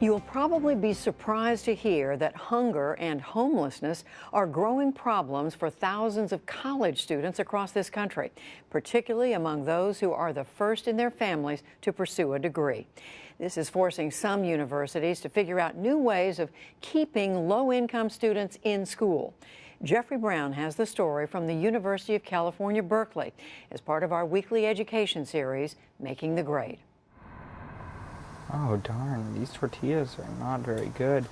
You'll probably be surprised to hear that hunger and homelessness are growing problems for thousands of college students across this country, particularly among those who are the first in their families to pursue a degree. This is forcing some universities to figure out new ways of keeping low-income students in school. Jeffrey Brown has the story from the University of California, Berkeley, as part of our weekly education series, Making the Grade. Oh, darn, these tortillas are not very good.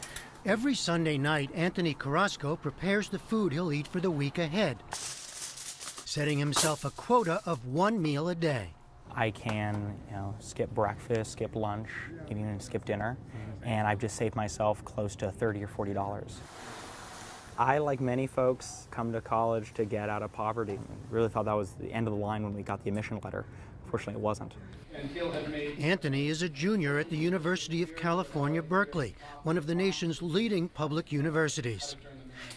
Every Sunday night, Anthony Carrasco prepares the food he'll eat for the week ahead, setting himself a quota of one meal a day. I can, skip breakfast, skip lunch, even skip dinner, and I've just saved myself close to $30 or $40. I, like many folks, come to college to get out of poverty. Really thought that was the end of the line when we got the admission letter. Fortunately, it wasn't. Anthony is a junior at the University of California, Berkeley, one of the nation's leading public universities.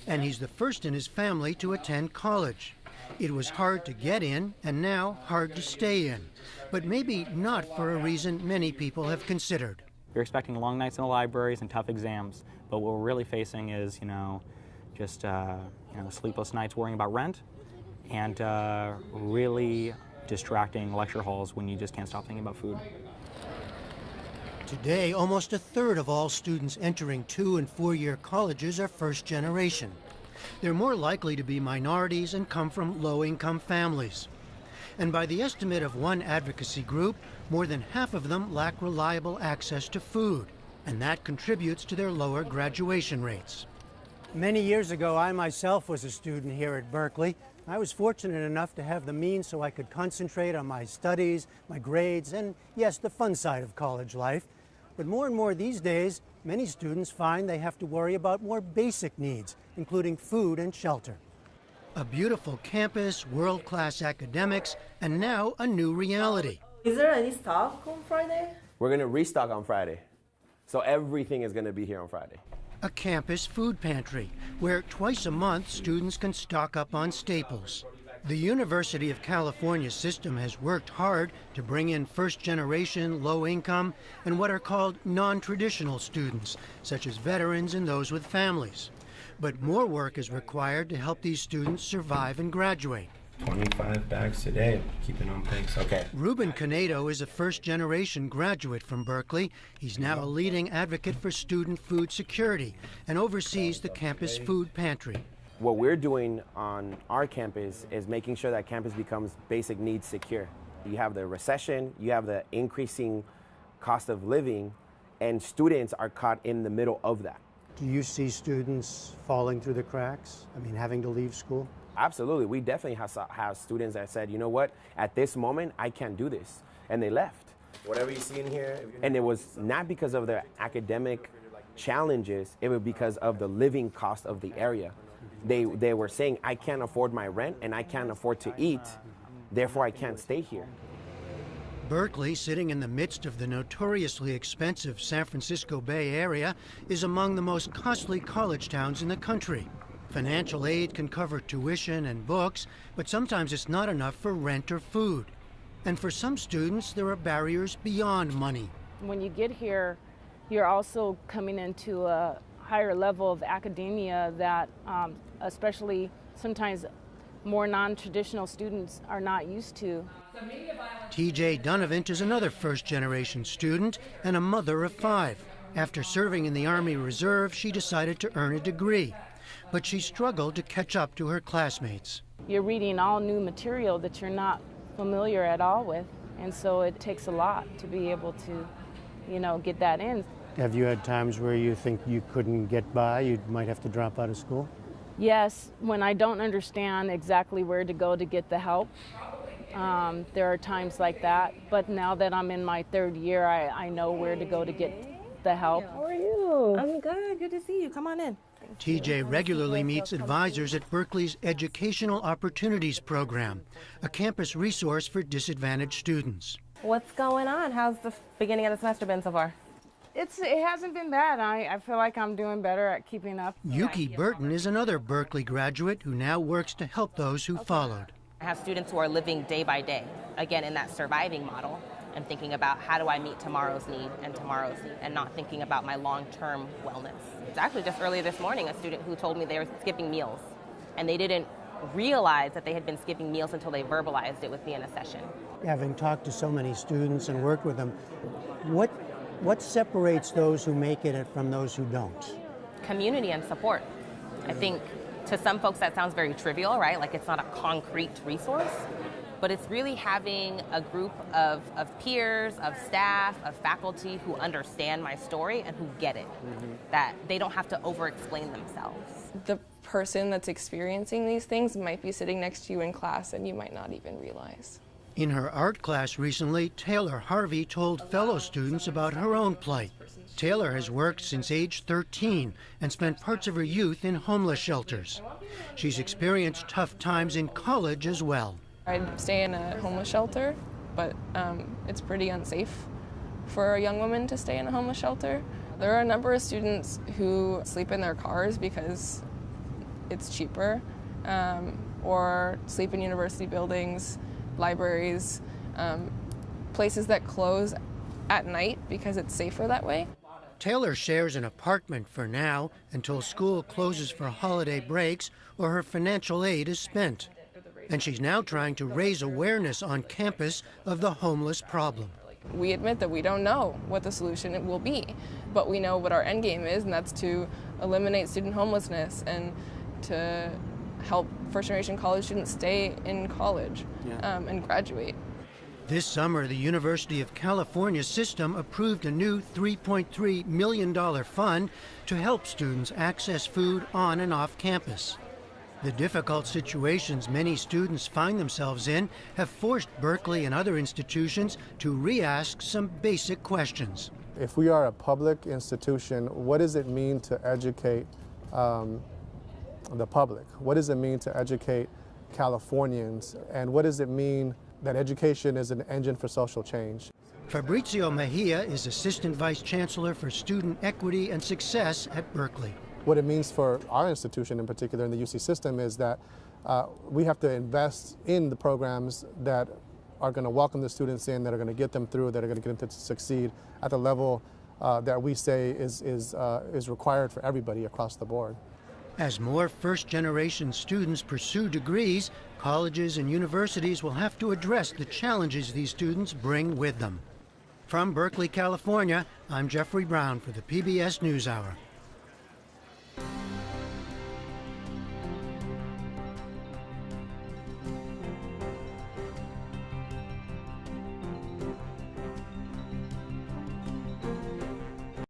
And he's the first in his family to attend college. It was hard to get in, and now hard to stay in. But maybe not for a reason many people have considered. You're expecting long nights in the libraries and tough exams, but what we're really facing is, just sleepless nights worrying about rent, and really distracting lecture halls when you just can't stop thinking about food. Today, almost a third of all students entering 2- and 4-year colleges are first generation. They're more likely to be minorities and come from low-income families. And by the estimate of one advocacy group, more than half of them lack reliable access to food, and that contributes to their lower graduation rates. Many years ago, I myself was a student here at Berkeley. I was fortunate enough to have the means so I could concentrate on my studies, my grades, and yes, the fun side of college life. But more and more these days, many students find they have to worry about more basic needs, including food and shelter. A beautiful campus, world-class academics, and now a new reality. Is there any stock on Friday? We're going to restock on Friday. So everything is going to be here on Friday. A campus food pantry, where twice a month students can stock up on staples. The University of California system has worked hard to bring in first-generation, low-income, and what are called non-traditional students, such as veterans and those with families. But more work is required to help these students survive and graduate. 25 bags today, keeping on pace. Okay. Ruben Canedo is a first-generation graduate from Berkeley. He's now a leading advocate for student food security and oversees the campus food pantry. What we're doing on our campus is making sure that campus becomes basic needs secure. You have the recession, you have the increasing cost of living, and students are caught in the middle of that. Do you see students falling through the cracks? I mean, having to leave school? Absolutely. We definitely have students that said, you know what, at this moment, I can't do this. And they left. Whatever you see in here. And it was not because of their academic challenges, it was because of the living cost of the area. They were saying, I can't afford my rent and I can't afford to eat, therefore I can't stay here. Berkeley, sitting in the midst of the notoriously expensive San Francisco Bay Area, is among the most costly college towns in the country. Financial aid can cover tuition and books, but sometimes it's not enough for rent or food. And for some students, there are barriers beyond money. When you get here, you're also coming into a higher level of academia that especially sometimes more non-traditional students are not used to. T.J. Dunavant is another first-generation student and a mother of 5. After serving in the Army Reserve, she decided to earn a degree. But she struggled to catch up to her classmates. You're reading all new material that you're not familiar at all with, and so it takes a lot to be able to, get that in. Have you had times where you think you couldn't get by, you might have to drop out of school? Yes, when I don't understand exactly where to go to get the help. There are times like that, but now that I'm in my 3rd year, I know where to go to get the help. How are you? I'm good. Good to see you. Come on in. TJ regularly meets advisors at Berkeley's Educational Opportunities Program, a campus resource for disadvantaged students. What's going on? How's the beginning of the semester been so far? It hasn't been bad. I feel like I'm doing better at keeping up. Yuki Burton is another Berkeley graduate who now works to help those who followed. I have students who are living day by day, again, in that surviving model. and thinking about how do I meet tomorrow's need and not thinking about my long-term wellness. It's actually just earlier this morning, a student who told me they were skipping meals, and they didn't realize that they had been skipping meals until they verbalized it with me in a session. Having talked to so many students and worked with them, what separates those who make it from those who don't? Community and support. I think to some folks that sounds very trivial, right? Like it's not a concrete resource, but it's really having a group of peers, of staff, of faculty who understand my story and who get it, that they don't have to over-explain themselves. The person that's experiencing these things might be sitting next to you in class and you might not even realize. In her art class recently, Taylor Harvey told fellow students about her own plight. Taylor has worked since age 13 and spent parts of her youth in homeless shelters. She's experienced tough times in college as well. I'd stay in a homeless shelter, but it's pretty unsafe for a young woman to stay in a homeless shelter. There are a number of students who sleep in their cars because it's cheaper, or sleep in university buildings, libraries, places that close at night because it's safer that way. Taylor shares an apartment for now until school closes for holiday breaks or her financial aid is spent. And she's now trying to raise awareness on campus of the homeless problem. We admit that we don't know what the solution will be, but we know what our end game is, and that's to eliminate student homelessness and to help first-generation college students stay in college and graduate. This summer, the University of California system approved a new $3.3 million fund to help students access food on and off campus. The difficult situations many students find themselves in have forced Berkeley and other institutions to re-ask some basic questions. If we are a public institution, what does it mean to educate the public? What does it mean to educate Californians? And what does it mean that education is an engine for social change? Fabrizio Mejia is Assistant Vice Chancellor for Student Equity and Success at Berkeley. What it means for our institution in particular, in the UC system, is that we have to invest in the programs that are going to welcome the students in, that are going to get them through, that are going to get them to succeed at the level that we say is required for everybody across the board. As more first-generation students pursue degrees, colleges and universities will have to address the challenges these students bring with them. From Berkeley, California, I'm Jeffrey Brown for the PBS News Hour.